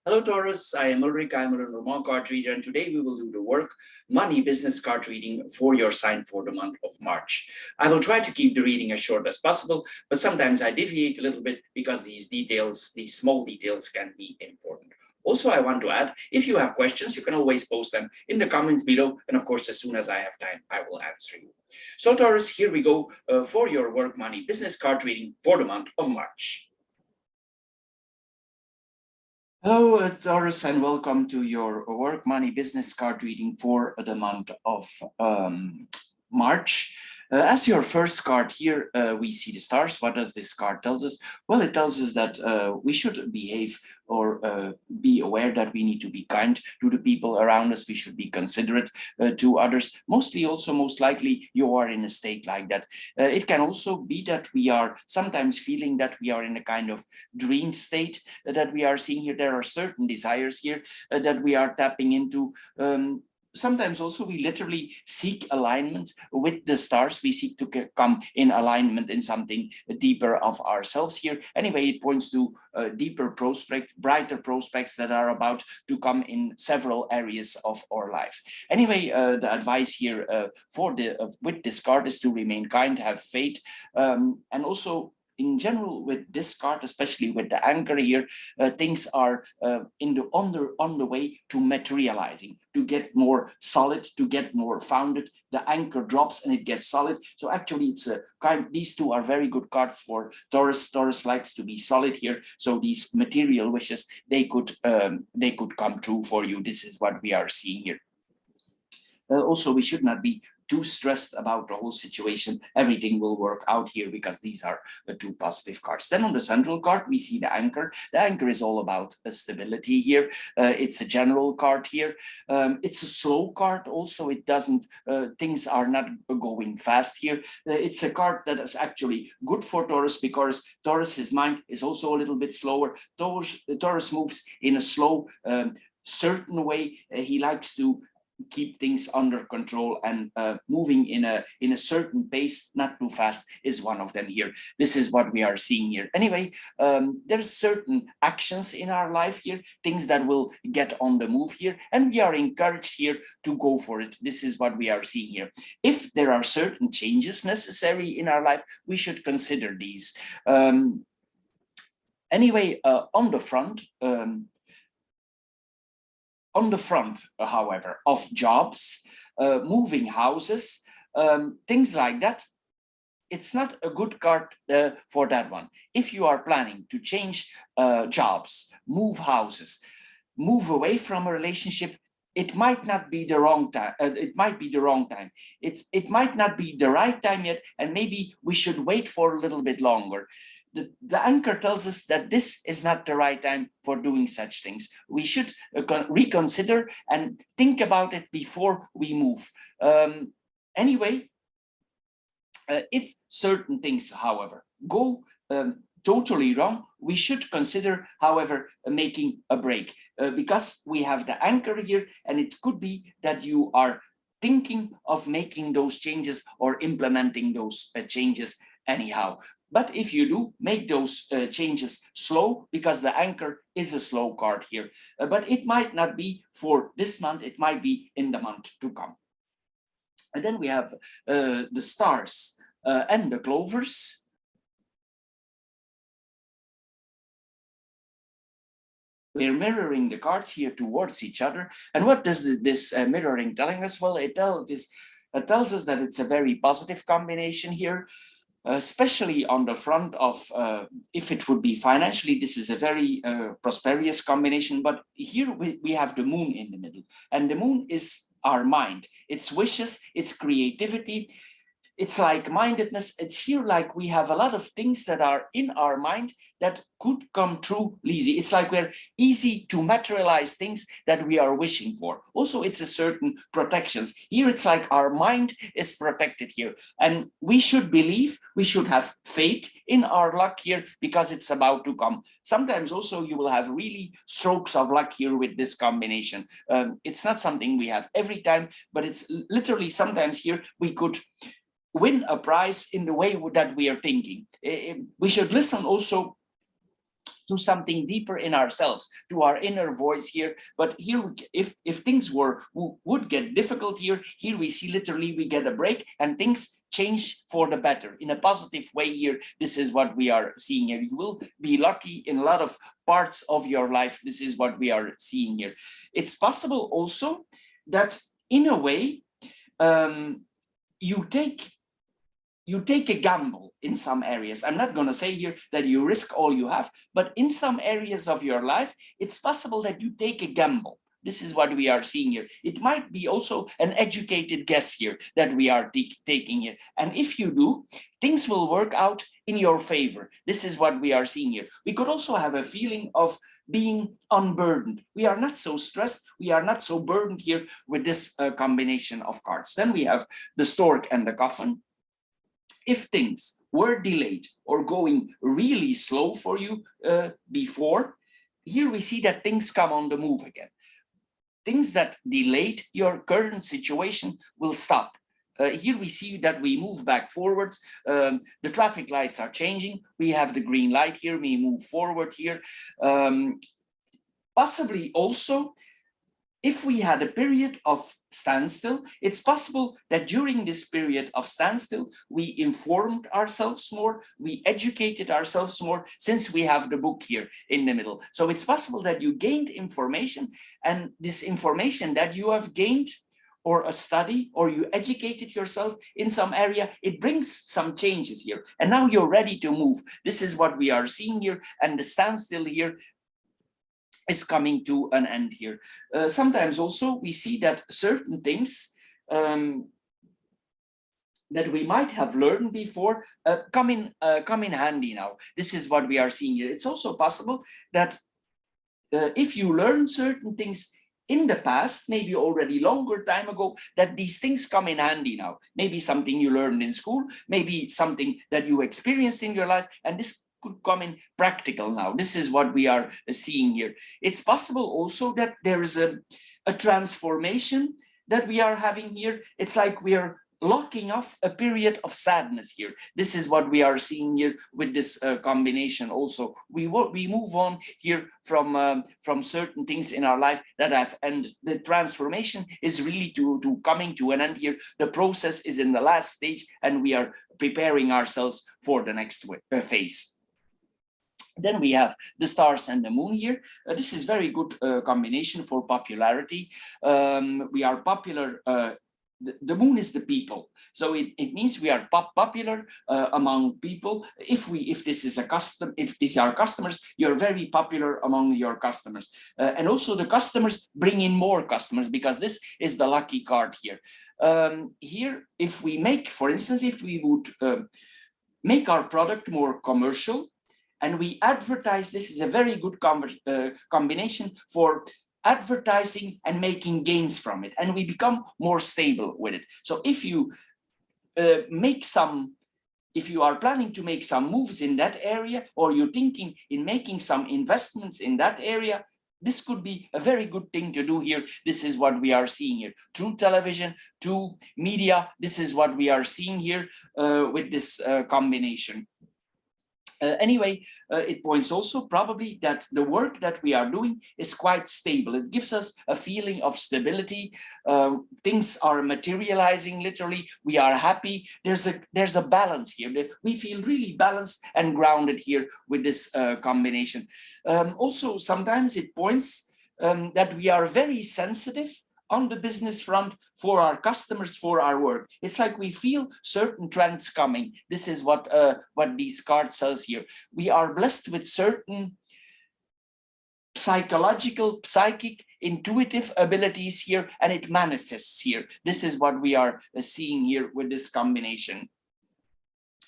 Hello, Taurus. I am Ulrich. I'm a Lenormand card reader, and today we will do the work money business card reading for your sign for the month of March. I will try to keep the reading as short as possible, but sometimes I deviate a little bit because these details, these small details, can be important. Also, I want to add, if you have questions, you can always post them in the comments below. And of course, as soon as I have time, I will answer you. So, Taurus, here we go for your work money business card reading for the month of March. Hello, Taurus, and welcome to your work money business card reading for the month of March. As your first card here, we see the stars. What does this card tell us? Well, it tells us that we should behave or be aware that we need to be kind to the people around us. We should be considerate to others. Most likely, you are in a state like that. It can also be that we are sometimes feeling that we are in a kind of dream state that we are seeing here. There are certain desires here that we are tapping into. Sometimes also we literally seek alignment with the stars. We seek to come in alignment in something deeper of ourselves here. Anyway, it points to deeper prospects, brighter prospects that are about to come in several areas of our life. Anyway, the advice here with this card is to remain kind, have faith, and also in general, with this card, especially with the anchor here, things are on the way to materializing, to get more solid, to get more founded. The anchor drops and it gets solid. So actually, it's a kind. These two are very good cards for Taurus. Taurus likes to be solid here. So these material wishes, they could come true for you. This is what we are seeing here. Also, we should not be too stressed about the whole situation. Everything will work out here because these are the two positive cards. Then on the central card, we see the anchor. The anchor is all about stability here. It's a general card here. It's a slow card also. It doesn't, things are not going fast here. It's a card that is actually good for Taurus because Taurus, his mind is also a little bit slower. Taurus moves in a slow, certain way. He likes to keep things under control, and moving in a certain pace, not too fast, is one of them here. This is what we are seeing here. Anyway, there's certain actions in our life here, things that will get on the move here, and we are encouraged here to go for it. This is what we are seeing here. If there are certain changes necessary in our life, we should consider these. Anyway, on the front, however, of jobs, moving houses, things like that, it's not a good card for that one. If you are planning to change jobs, move houses, move away from a relationship, it might not be the wrong time. It might be the wrong time. It might not be the right time yet, and maybe we should wait for a little bit longer. The anchor tells us that this is not the right time for doing such things. We should reconsider and think about it before we move. Anyway, if certain things, however, go totally wrong, we should consider, however, making a break because we have the anchor here, and it could be that you are thinking of making those changes or implementing those changes anyhow. But if you do, make those changes slow, because the anchor is a slow card here. But it might not be for this month, it might be in the month to come. And then we have the stars and the clovers. We're mirroring the cards here towards each other. And what does this mirroring telling us? Well, it tells us that it's a very positive combination here. Especially on the front of, if it would be financially, this is a very prosperous combination. But here we have the moon in the middle, and the moon is our mind, its wishes, its creativity. It's like-mindedness. It's here like we have a lot of things that are in our mind that could come true easy. It's like we're easy to materialize things that we are wishing for. Also, it's a certain protections. Here, it's like our mind is protected here. And we should believe, we should have faith in our luck here because it's about to come. Sometimes also you will have really strokes of luck here with this combination. It's not something we have every time, but it's literally sometimes here we could win a prize in the way that we are thinking. We should listen also to something deeper in ourselves, to our inner voice here. But here, if things would get difficult here we see literally we get a break and things change for the better in a positive way here. This is what we are seeing here. You will be lucky in a lot of parts of your life. This is what we are seeing here. It's possible also that in a way you take a gamble in some areas. I'm not going to say here that you risk all you have, but in some areas of your life, it's possible that you take a gamble. This is what we are seeing here. It might be also an educated guess here that we are taking here. And if you do, things will work out in your favor. This is what we are seeing here. We could also have a feeling of being unburdened. We are not so stressed. We are not so burdened here with this combination of cards. Then we have the Stork and the Coffin. If things were delayed or going really slow for you before, here we see that things come on the move again. Things that delayed your current situation will stop. Here we see that we move back forwards. The traffic lights are changing. We have the green light here. We move forward here. Possibly also, if we had a period of standstill, it's possible that during this period of standstill, we informed ourselves more, we educated ourselves more, since we have the book here in the middle. So it's possible that you gained information, and this information that you have gained, or a study, or you educated yourself in some area, it brings some changes here. And now you're ready to move. This is what we are seeing here, and the standstill here is coming to an end here. Sometimes also we see that certain things that we might have learned before come in handy now. This is what we are seeing here. It's also possible that if you learn certain things in the past, maybe already longer time ago, that these things come in handy now. Maybe something you learned in school, maybe something that you experienced in your life, and this could come in practical now. This is what we are seeing here. It's possible also that there is a transformation that we are having here. It's like we are locking off a period of sadness here. This is what we are seeing here with this combination also. We move on here from certain things in our life that have ended. The transformation is really to coming to an end here. The process is in the last stage, and we are preparing ourselves for the next phase. Then we have the stars and the moon here. This is very good combination for popularity. We are popular. The moon is the people, so it means we are popular among people. If these are customers, you're very popular among your customers, and also the customers bring in more customers, because this is the lucky card here. Here, if we make, for instance, if we would make our product more commercial, and we advertise, this is a very good combination for advertising and making gains from it, and we become more stable with it. So if you if you are planning to make some moves in that area, or you're thinking in making some investments in that area, this could be a very good thing to do here. This is what we are seeing here. Through television, to media, this is what we are seeing here with this combination. Anyway, it points also probably that the work that we are doing is quite stable. It gives us a feeling of stability. Things are materializing literally. We are happy. There's a balance here. We feel really balanced and grounded here with this combination. Also, sometimes it points that we are very sensitive on the business front for our customers, for our work. It's like we feel certain trends coming. This is what these cards says here. We are blessed with certain psychological, psychic, intuitive abilities here, and it manifests here. This is what we are seeing here with this combination.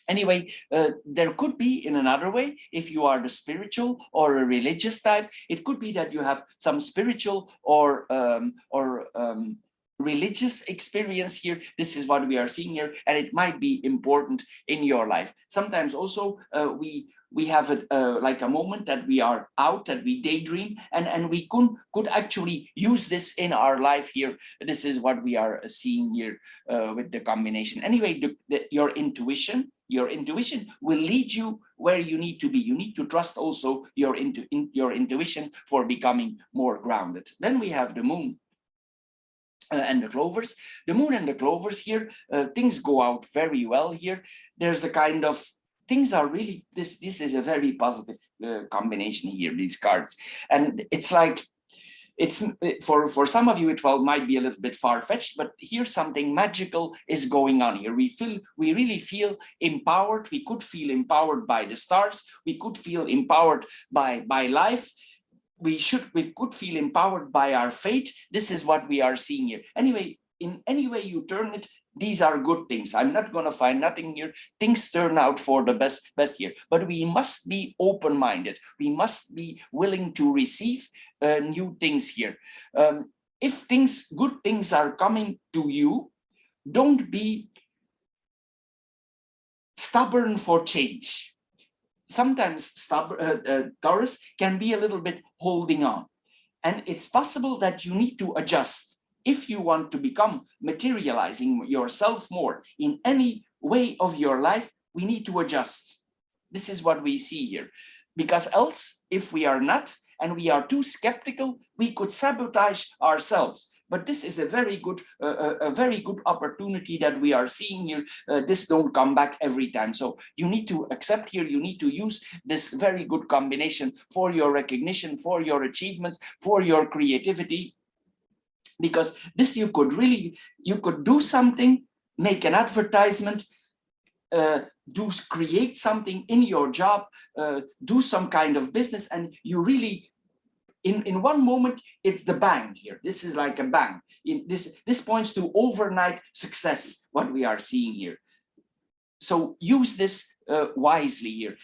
Anyway, there could be in another way, if you are the spiritual or a religious type, it could be that you have some spiritual or religious experience here. This is what we are seeing here, and it might be important in your life. Sometimes also we have like a moment that we are out, that we daydream, and we could actually use this in our life here. This is what we are seeing here with the combination. Anyway, your intuition Your intuition will lead you where you need to be. You need to trust also your intuition for becoming more grounded. Then we have the moon and the clovers. The moon and the clovers here, things go out very well here. There's a kind of, things are really, this is a very positive combination here, these cards. And it's like, it's for some of you, it might be a little bit far-fetched, but here's something magical is going on here. We really feel empowered. We could feel empowered by the stars. We could feel empowered by life. We could feel empowered by our fate. This is what we are seeing here. Anyway, in any way you turn it, these are good things. I'm not going to find nothing here. Things turn out for the best here, but we must be open-minded. We must be willing to receive new things here. If good things are coming to you, don't be stubborn for change. Sometimes Taurus can be a little bit holding on, and it's possible that you need to adjust. If you want to become materializing yourself more in any way of your life, we need to adjust. This is what we see here, because else, if we are not, and we are too skeptical, we could sabotage ourselves. But this is a very good opportunity that we are seeing here. This don't come back every time. So you need to accept here, you need to use this very good combination for your recognition, for your achievements, for your creativity. Because this you could do something, make an advertisement, create something in your job, do some kind of business, and you really, in one moment, it's the bang here. This is like a bang. This points to overnight success, what we are seeing here. So use this wisely here.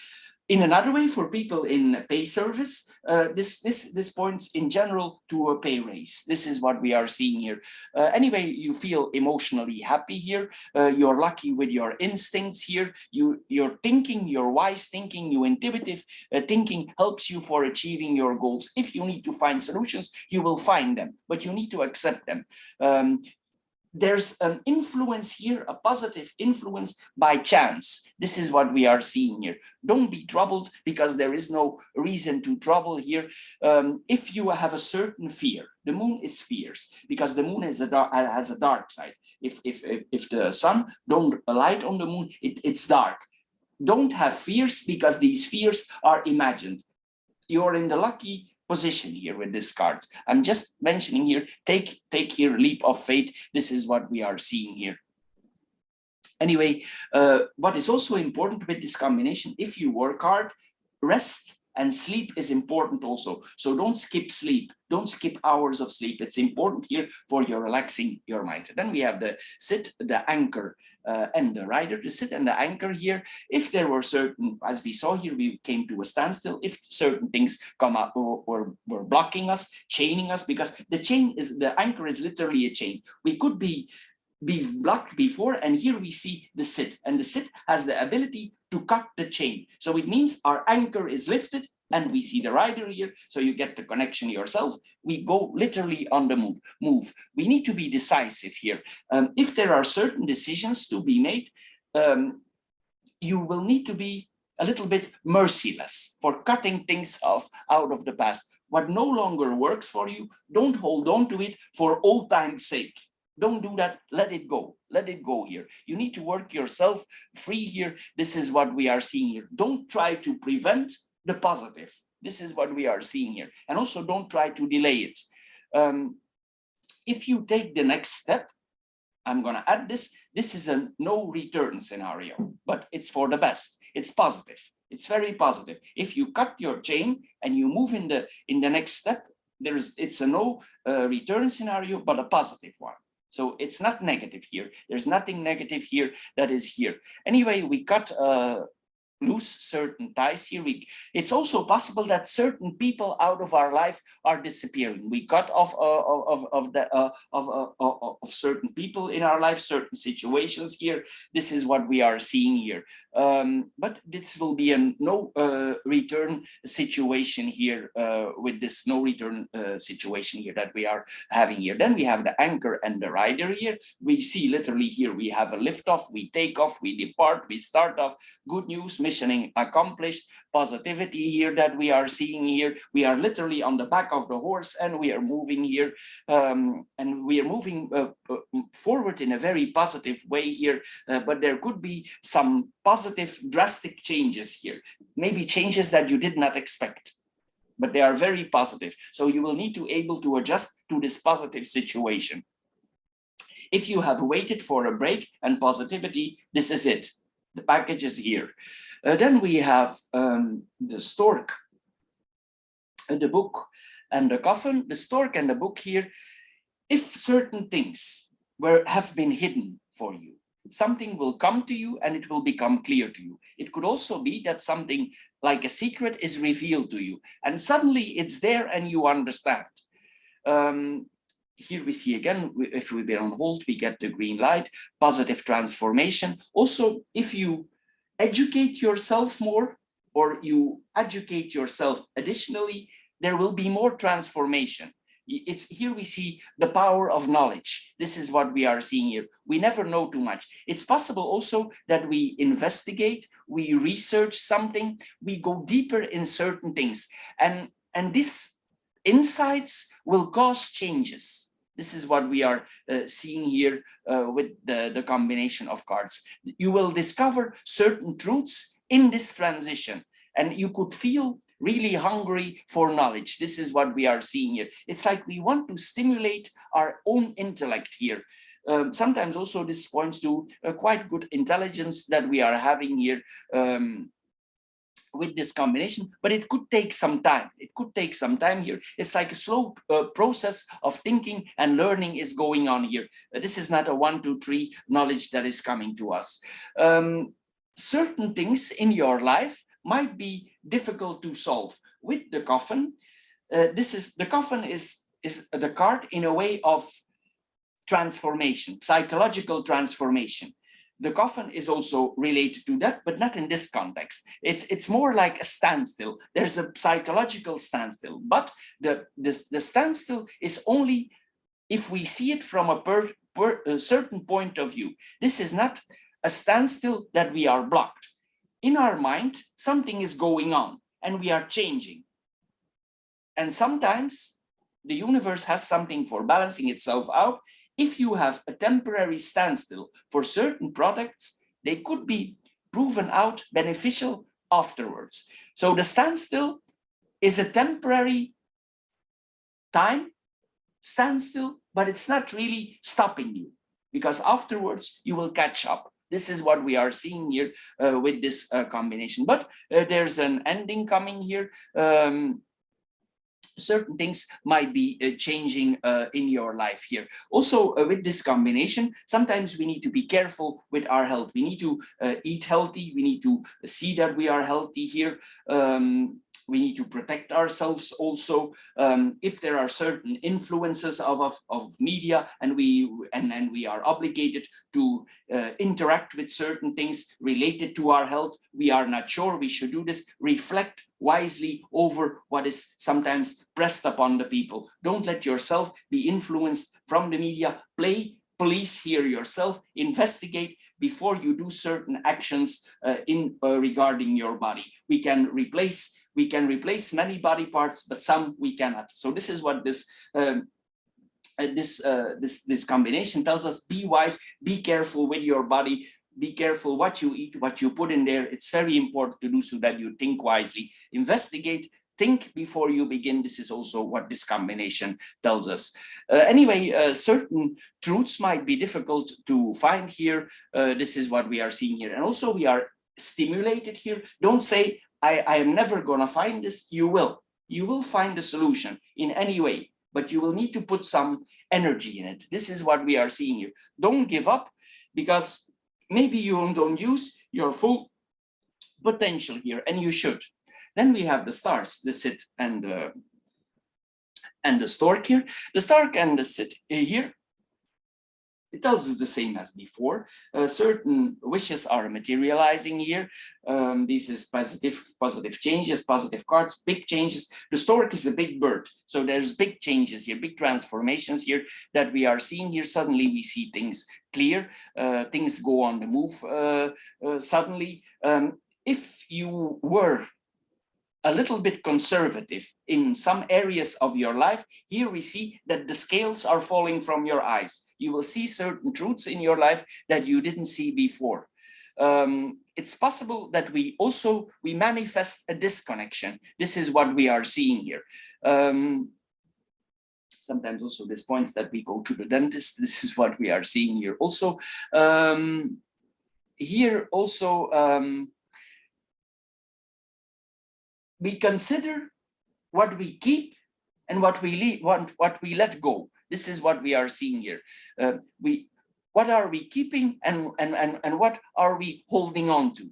In another way, for people in pay service, this points in general to a pay raise. This is what we are seeing here. Anyway, you feel emotionally happy here. You're lucky with your instincts here. Your thinking, your wise thinking, your intuitive thinking helps you for achieving your goals. If you need to find solutions, you will find them, but you need to accept them. There's an influence here, a positive influence by chance. This is what we are seeing here. Don't be troubled because there is no reason to trouble here. If you have a certain fear, the moon is fierce because the moon has a dark side. If the sun don't light on the moon, it's dark. Don't have fears because these fears are imagined. You're in the lucky position here with these cards. I'm just mentioning here, take here leap of faith. This is what we are seeing here. Anyway, what is also important with this combination, if you work hard, rest and sleep is important also. So don't skip sleep. Don't skip hours of sleep. It's important here for your relaxing your mind. Then we have the sit, the anchor, and the rider. The sit and the anchor here. If there were certain, as we saw here, we came to a standstill. If certain things come up or were blocking us, chaining us, because the anchor is literally a chain. We could be blocked before, and here we see the sit, and the sit has the ability to cut the chain. So it means our anchor is lifted, and we see the rider here, so you get the connection yourself. We go literally on the move. We need to be decisive here. If there are certain decisions to be made, you will need to be a little bit merciless for cutting things off out of the past. What no longer works for you, don't hold on to it for old time's sake. Don't do that. Let it go. Let it go here. You need to work yourself free here. This is what we are seeing here. Don't try to prevent the positive. This is what we are seeing here. And also don't try to delay it. If you take the next step, I'm going to add this. This is a no return scenario, but it's for the best. It's positive. It's very positive. If you cut your chain and you move in the next step, it's a no return scenario, but a positive one. So it's not negative here. There's nothing negative here that is here. Anyway, we cut lose certain ties here. It's also possible that certain people out of our life are disappearing. We cut off of certain people in our life, certain situations here. This is what we are seeing here. But this will be a no return situation here with this no return situation here that we are having here. Then we have the anchor and the rider here. We see literally here we have a lift off, we take off, we depart, we start off. Good news, missioning accomplished, positivity here that we are seeing here. We are literally on the back of the horse and we are moving here, and we are moving forward in a very positive way here, but there could be some positive drastic changes here, maybe changes that you did not expect, but they are very positive. So you will need to able to adjust to this positive situation. If you have waited for a break and positivity, this is it. The package is here. Then we have the Stork, the book and the Coffin. The Stork and the book here. If certain things have been hidden for you, something will come to you and it will become clear to you. It could also be that something like a secret is revealed to you and suddenly it's there and you understand. Here we see again, if we've been on hold, we get the green light, positive transformation. Also, if you educate yourself more or you educate yourself additionally, there will be more transformation. It's here we see the power of knowledge. This is what we are seeing here. We never know too much. It's possible also that we investigate, we research something, we go deeper in certain things, and these insights will cause changes. This is what we are seeing here with the combination of cards. You will discover certain truths in this transition, and you could feel really hungry for knowledge. This is what we are seeing here. It's like we want to stimulate our own intellect here. Sometimes also this points to a quite good intelligence that we are having here with this combination, but it could take some time. It could take some time here. It's like a slow process of thinking and learning is going on here. This is not a 1, 2, 3 knowledge that is coming to us. Certain things in your life might be difficult to solve. With the Coffin, the Coffin is the card in a way of transformation, psychological transformation. The Coffin is also related to that, but not in this context. It's more like a standstill. There's a psychological standstill, but the standstill is only if we see it from a certain point of view. This is not a standstill that we are blocked. In our mind, something is going on and we are changing. And sometimes the universe has something for balancing itself out. If you have a temporary standstill for certain products, they could be proven out beneficial afterwards. So the standstill is a temporary time standstill, but it's not really stopping you because afterwards you will catch up. This is what we are seeing here with this combination. But there's an ending coming here. Certain things might be changing in your life here. Also with this combination, sometimes we need to be careful with our health. We need to eat healthy. We need to see that we are healthy here. We need to protect ourselves also. If there are certain influences of media and we are obligated to interact with certain things related to our health, we are not sure we should do this. Reflect wisely over what is sometimes pressed upon the people. Don't let yourself be influenced from the media. Play police here yourself, investigate before you do certain actions regarding your body. We can replace many body parts, but some we cannot. So this is what this combination tells us. Be wise, be careful with your body, be careful what you eat, what you put in there. It's very important to do so that you think wisely, investigate, think before you begin. This is also what this combination tells us. Anyway, certain truths might be difficult to find here. This is what we are seeing here. And also we are stimulated here. Don't say, I am never gonna find this. You will. You will find the solution in any way, but you will need to put some energy in it. This is what we are seeing here. Don't give up, because maybe you don't use your full potential here, and you should. Then we have the stars, the sit and the stork here. The stork and the sit here, it tells us the same as before. Certain wishes are materializing here. This is positive changes, positive cards, big changes. The stork is a big bird, so there's big changes here, big transformations here that we are seeing here. Suddenly we see things clear, things go on the move suddenly. If you were a little bit conservative in some areas of your life, here we see that the scales are falling from your eyes. You will see certain truths in your life that you didn't see before. It's possible that we manifest a disconnection. This is what we are seeing here. Sometimes also this points that we go to the dentist. This is what we are seeing here also. Here also, we consider what we keep and what we let go. This is what we are seeing here. What are we keeping and what are we holding on to?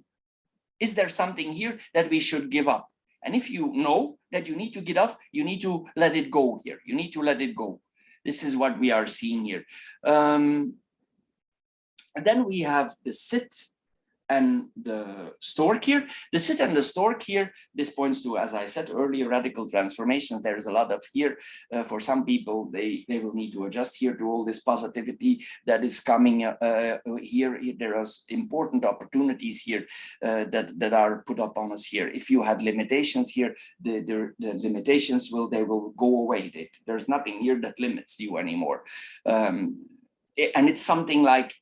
Is there something here that we should give up? And if you know that you need to get off, you need to let it go here. You need to let it go. This is what we are seeing here. And then we have the sit and the stork here. The sit and the stork here, this points to, as I said earlier, radical transformations. There is a lot of here. For some people, they will need to adjust here to all this positivity that is coming here. There are important opportunities here that are put up on us here. If you had limitations here, the limitations they will go away. There's nothing here that limits you anymore. And it's something like,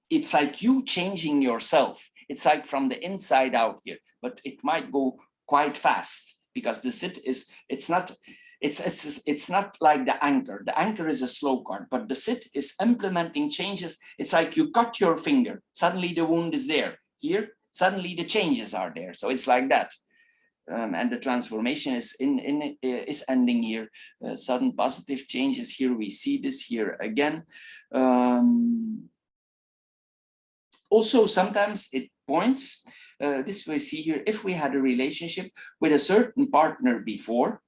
it's like you changing yourself. It's like from the inside out here, but it might go quite fast because the sit is, it's not like the anchor. The anchor is a slow card, but the sit is implementing changes. It's like you cut your finger. Suddenly the wound is there. Here, suddenly the changes are there. So it's like that. And the transformation is is ending here. Sudden positive changes here. We see this here again. Also, sometimes it points, this we see here, if we had a relationship with a certain partner before,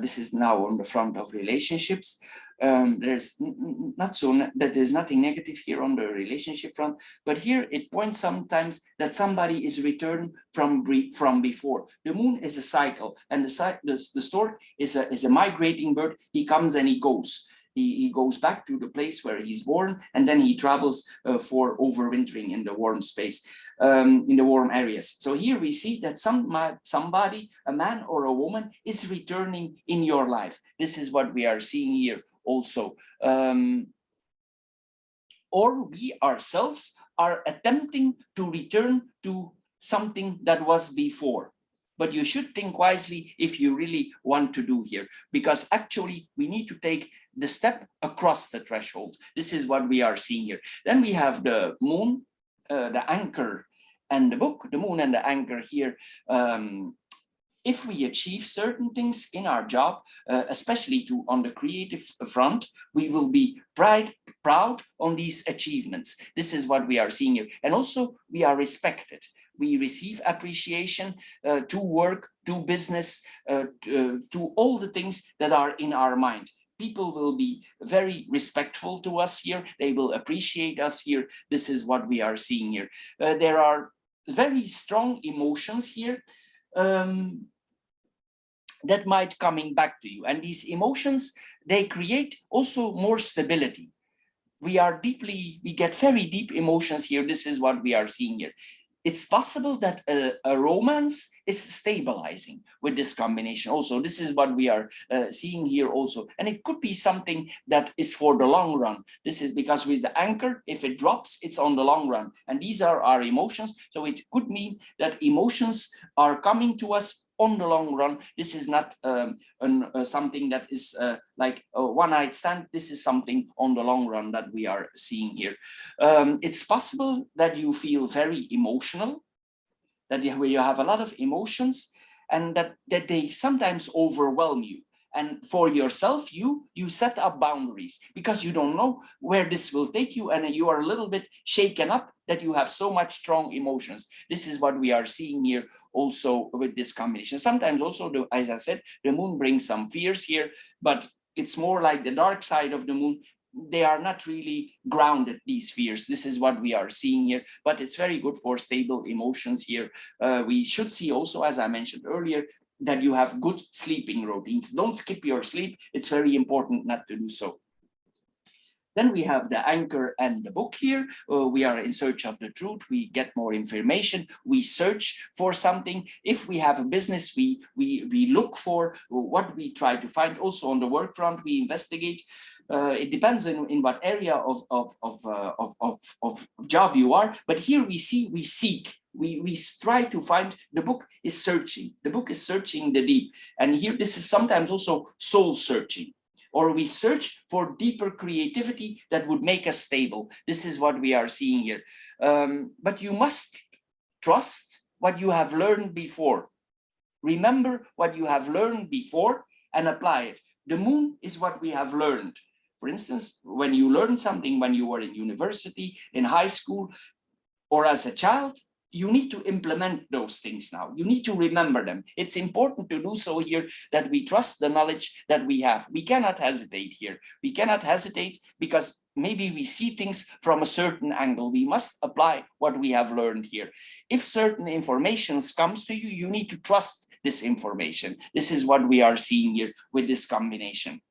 this is now on the front of relationships, there's there's nothing negative here on the relationship front, but here it points sometimes that somebody is returned from before. The moon is a cycle, and the stork is a migrating bird. He comes and he goes. He goes back to the place where he's born, and then he travels for overwintering in the warm space, in the warm areas. So here we see that somebody, a man or a woman, is returning in your life. This is what we are seeing here also. Or we ourselves are attempting to return to something that was before. But you should think wisely if you really want to do here, because actually we need to take the step across the threshold. This is what we are seeing here. Then we have the moon, the anchor, and the book. The moon and the anchor here. If we achieve certain things in our job, especially on the creative front, we will be proud on these achievements. This is what we are seeing here. And also we are respected. We receive appreciation to work, to business, to all the things that are in our mind. People will be very respectful to us here. They will appreciate us here. This is what we are seeing here. There are very strong emotions here that might coming back to you. And these emotions, they create also more stability. We get very deep emotions here. This is what we are seeing here. It's possible that a romance is stabilizing with this combination also. This is what we are seeing here also. And it could be something that is for the long run. This is because with the anchor, if it drops, it's on the long run. And these are our emotions. So it could mean that emotions are coming to us on the long run. This is not something that is like a one-night stand. This is something on the long run that we are seeing here. It's possible that you feel very emotional, that you have a lot of emotions, and that they sometimes overwhelm you. And for yourself, you set up boundaries because you don't know where this will take you, and you are a little bit shaken up that you have so much strong emotions. This is what we are seeing here also with this combination. Sometimes also, as I said, the moon brings some fears here, but it's more like the dark side of the moon. They are not really grounded, these fears. This is what we are seeing here, but it's very good for stable emotions here. We should see also, as I mentioned earlier, that you have good sleeping routines. Don't skip your sleep. It's very important not to do so. Then we have the anchor and the book here. We are in search of the truth. We get more information. We search for something. If we have a business, we look for what we try to find. Also on the work front, we investigate. It depends in what area of job you are. But here we seek. We try to find. The book is searching. The book is searching the deep. And here, this is sometimes also soul searching. Or we search for deeper creativity that would make us stable. This is what we are seeing here. But you must trust what you have learned before. Remember what you have learned before and apply it. The moon is what we have learned. For instance, when you learn something when you were in university, in high school, or as a child, you need to implement those things now. You need to remember them. It's important to do so here, that we trust the knowledge that we have. We cannot hesitate here. We cannot hesitate because maybe we see things from a certain angle. We must apply what we have learned here. If certain information comes to you, you need to trust this information. This is what we are seeing here with this combination.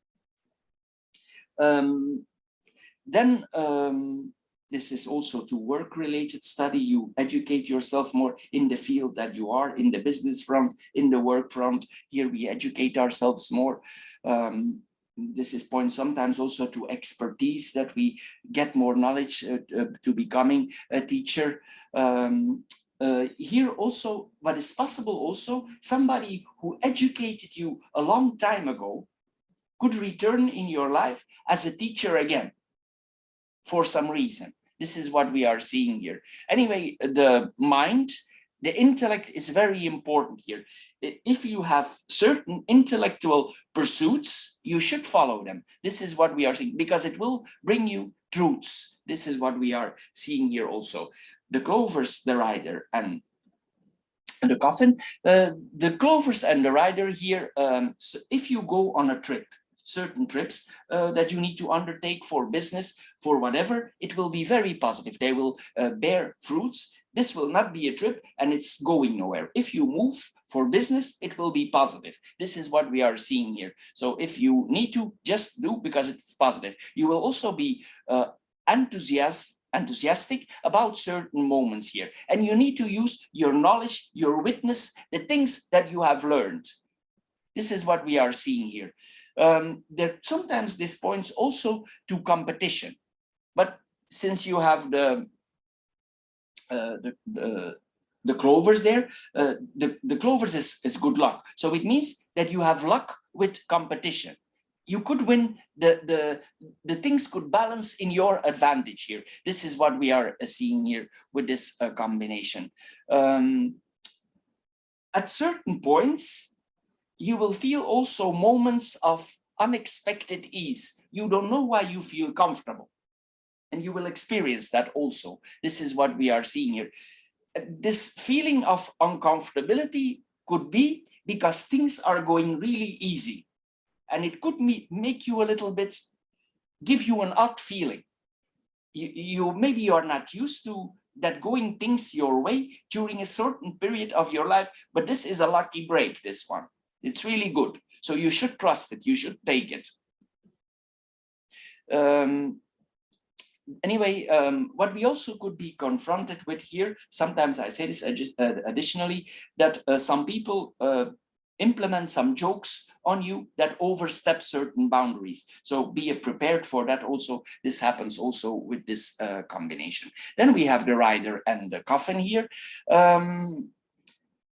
This is also to work-related study. You educate yourself more in the field that you are, in the business front, in the work front. Here we educate ourselves more. This is point sometimes also to expertise, that we get more knowledge to becoming a teacher. Here also, what is possible also, somebody who educated you a long time ago could return in your life as a teacher again, for some reason. This is what we are seeing here. Anyway, the mind, the intellect is very important here. If you have certain intellectual pursuits, you should follow them. This is what we are seeing, because it will bring you truths. This is what we are seeing here also. The clovers, the rider, and the coffin. The clovers and the rider here, so if you go on a trip, certain trips that you need to undertake for business, for whatever, it will be very positive. They will bear fruits. This will not be a trip and it's going nowhere. If you move for business, it will be positive. This is what we are seeing here. So if you need to just do because it's positive, you will also be enthusiastic about certain moments here. And you need to use your knowledge, your witness, the things that you have learned. This is what we are seeing here. There sometimes this points also to competition, but since you have the clovers there, the clovers is good luck. So it means that you have luck with competition. You could win, the things could balance in your advantage here. This is what we are seeing here with this combination. At certain points, you will feel also moments of unexpected ease. You don't know why you feel comfortable, and you will experience that also. This is what we are seeing here. This feeling of uncomfortability could be because things are going really easy, and it could make you a little bit, give you an odd feeling. You maybe you are not used to that going things your way during a certain period of your life, but this is a lucky break, this one. It's really good. So you should trust it. You should take it. Anyway, what we also could be confronted with here, sometimes I say this additionally, that some people implement some jokes on you that overstep certain boundaries. So be prepared for that also. This happens also with this combination. Then we have the rider and the coffin here.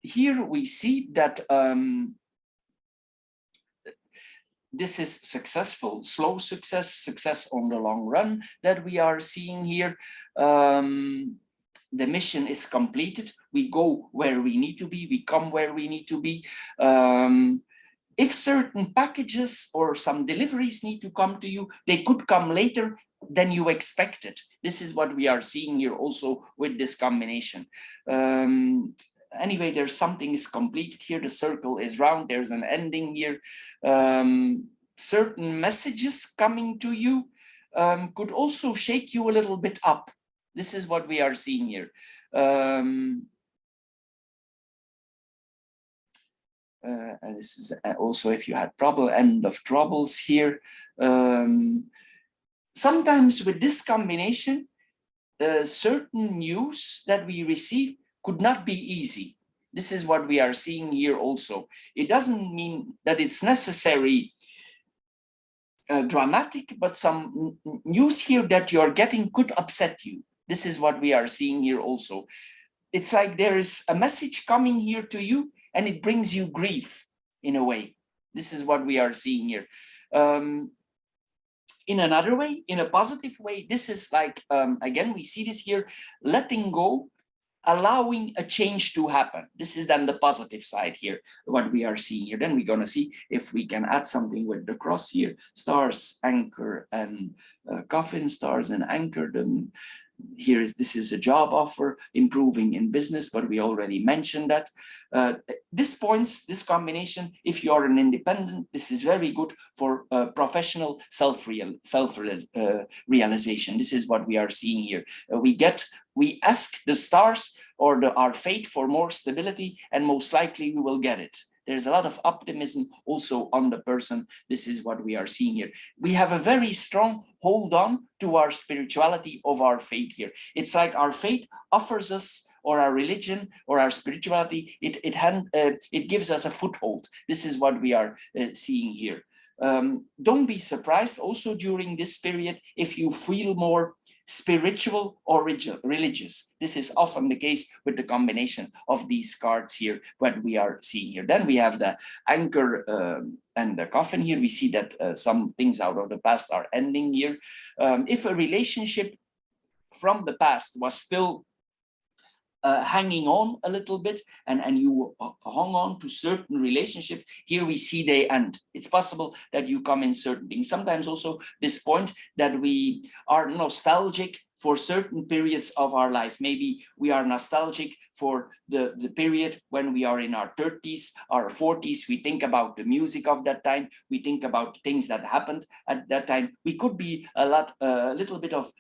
Here we see that this is successful, slow success, success on the long run that we are seeing here. The mission is completed. We go where we need to be. We come where we need to be. if certain packages or some deliveries need to come to you, they could come later than you expected. This is what we are seeing here also with this combination. Anyway, there's something is completed here. The circle is round. There's an ending here. Certain messages coming to you could also shake you a little bit up. This is what we are seeing here. And this is also if you had end of troubles here. Sometimes with this combination, certain news that we receive could not be easy. This is what we are seeing here also. It doesn't mean that it's necessary dramatic, but some news here that you're getting could upset you. This is what we are seeing here also. It's like there is a message coming here to you and it brings you grief in a way. This is what we are seeing here. In another way, in a positive way, this is like, again, we see this here, letting go, allowing a change to happen. This is then the positive side here, what we are seeing here. Then we're going to see if we can add something with the cross here, stars, anchor, and coffin, stars and anchor. Them. This is a job offer, improving in business, but we already mentioned that. This combination, if you are an independent, this is very good for professional self-realization. This is what we are seeing here. We ask the stars or our fate for more stability, and most likely we will get it. There's a lot of optimism also on the person. This is what we are seeing here. We have a very strong hold on to our spirituality of our faith here. It's like our faith offers us, or our religion or our spirituality, it gives us a foothold. This is what we are seeing here. Don't be surprised also during this period if you feel more spiritual or religious. This is often the case with the combination of these cards here, what we are seeing here. Then we have the anchor and the coffin here. We see that some things out of the past are ending here. If a relationship from the past was still hanging on a little bit and you hung on to certain relationships, here we see they end. It's possible that you come in certain things. Sometimes also this point that we are nostalgic for certain periods of our life. Maybe we are nostalgic for the period when we are in our 30s, our 40s. We think about the music of that time. We think about things that happened at that time. We could be a little bit of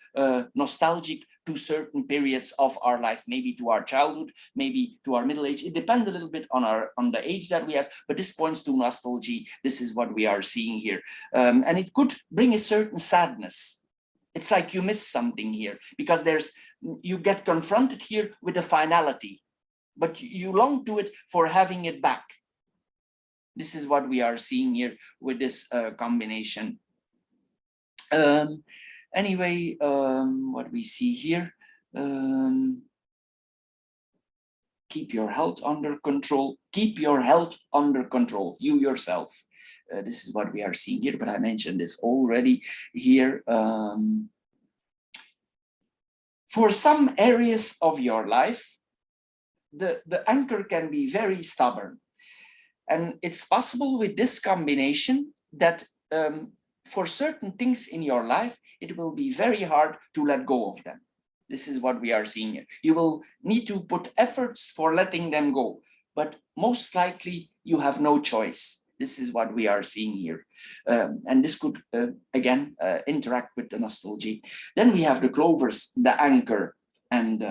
nostalgic to certain periods of our life, maybe to our childhood, maybe to our middle age. It depends a little bit on the age that we have, but this points to nostalgia. This is what we are seeing here. And it could bring a certain sadness. It's like you miss something here because you get confronted here with a finality, but you long to it for having it back. This is what we are seeing here with this combination. Anyway, what we see here, keep your health under control. Keep your health under control, you yourself. This is what we are seeing here, but I mentioned this already here. For some areas of your life, the anchor can be very stubborn. And it's possible with this combination that for certain things in your life, it will be very hard to let go of them. This is what we are seeing here. You will need to put efforts for letting them go, but most likely you have no choice. This is what we are seeing here. And this could, again, interact with the nostalgia. Then we have the clovers, the anchor, and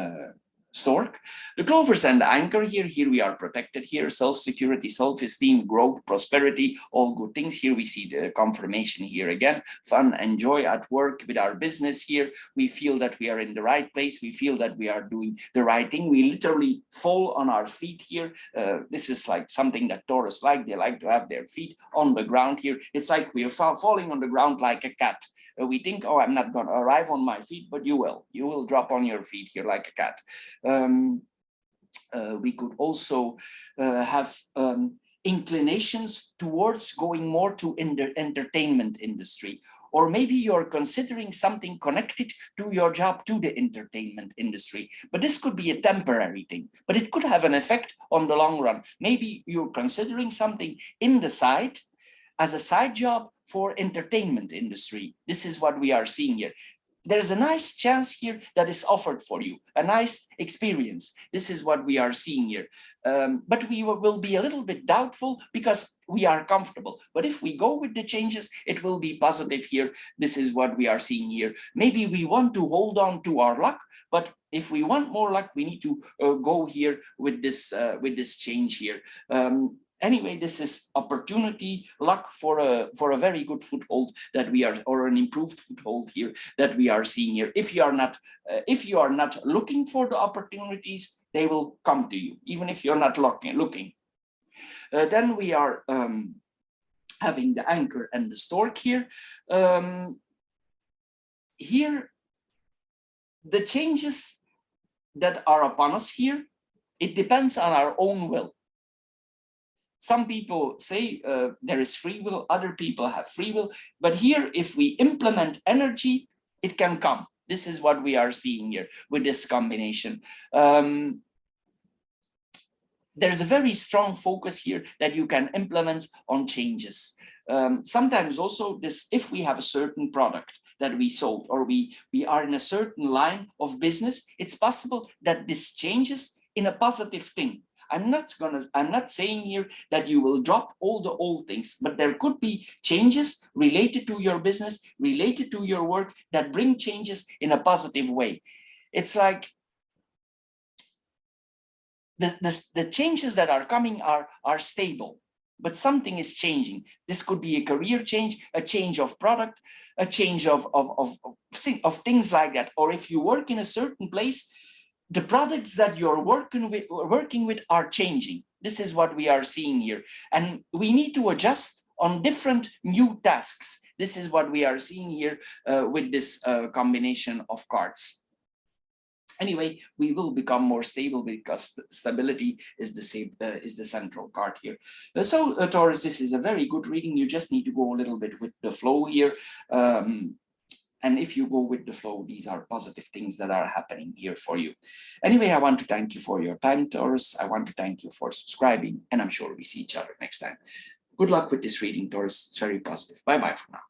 Stork. The clovers and the anchor here we are protected here, self-security, self-esteem, growth, prosperity, all good things. Here we see the confirmation here again, fun and joy at work with our business here. We feel that we are in the right place. We feel that we are doing the right thing. We literally fall on our feet here. This is like something that Taurus like. They like to have their feet on the ground here. It's like we are falling on the ground like a cat. We think, oh, I'm not going to arrive on my feet, but you will. You will drop on your feet here like a cat. We could also have, inclinations towards going more to entertainment industry, or maybe you're considering something connected to your job to the entertainment industry. But this could be a temporary thing, but it could have an effect on the long run. Maybe you're considering something in the side as a side job for entertainment industry. This is what we are seeing here. There's a nice chance here that is offered for you, a nice experience. This is what we are seeing here. But we will be a little bit doubtful because we are comfortable. But if we go with the changes, it will be positive here. This is what we are seeing here. Maybe we want to hold on to our luck, but if we want more luck, we need to go here with this change here. Anyway, this is opportunity, luck for a very good foothold that we are, or an improved foothold here that we are seeing here. If you are not looking for the opportunities, they will come to you, even if you're not looking. Then we are having the anchor and the stork here. Here, the changes that are upon us here, it depends on our own will. Some people say there is free will, other people have free will, but here, if we implement energy, it can come. This is what we are seeing here with this combination. There's a very strong focus here that you can implement on changes. Sometimes also this, if we have a certain product that we sold, or we are in a certain line of business, it's possible that this changes in a positive thing. I'm not saying here that you will drop all the old things, but there could be changes related to your business, related to your work, that bring changes in a positive way. It's like the changes that are coming are stable, but something is changing. This could be a career change, a change of product, a change of things like that. Or if you work in a certain place, the products that you're working with are changing. This is what we are seeing here. And we need to adjust on different new tasks. This is what we are seeing here with this combination of cards. Anyway, we will become more stable because stability is the central card here. So Taurus, this is a very good reading. You just need to go a little bit with the flow here. And if you go with the flow, these are positive things that are happening here for you. Anyway, I want to thank you for your time, Taurus. I want to thank you for subscribing, and I'm sure we see each other next time. Good luck with this reading, Taurus. It's very positive. Bye-bye for now.